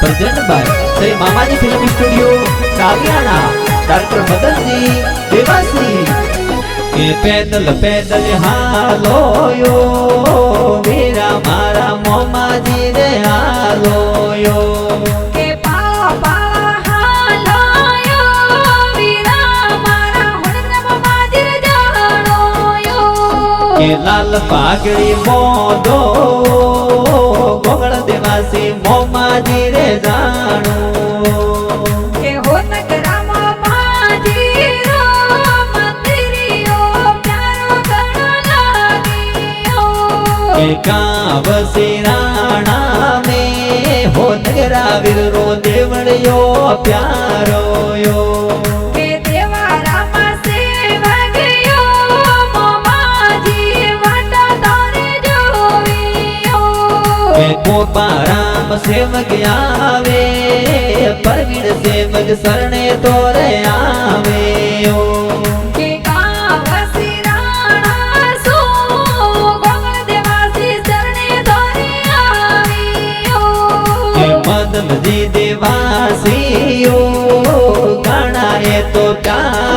present by Shri मामाजी film studio कालियाना doctor Madan ji Dewasi के पैदल पैदल हालो यो वीरा मारा मोमाजी रे हालो यो के पावा पावा हालो यो वीरा मारा हुणने मोमाजी रे जानो यो के लाल पागड़ी मोदो गोगल देवासी मोमाजी रे जानो के हो नगरा मोमाजी रो मंदिरियो प्यारो गणो लागियो के काव सिराणा में हो नगरा वीरो देवड़ियो प्यारो यो के देवारा मासे वगयो मोमाजी वाटा तारे जोवियो के कोपाराम सेवक आवे परवीण सेवक सरणे तोरे आवे ओ के गाव सिराणा सो गोगल देवासी शरणे धोरे आवियो के मदन जी देवासी ओ गाना ये तो प्यार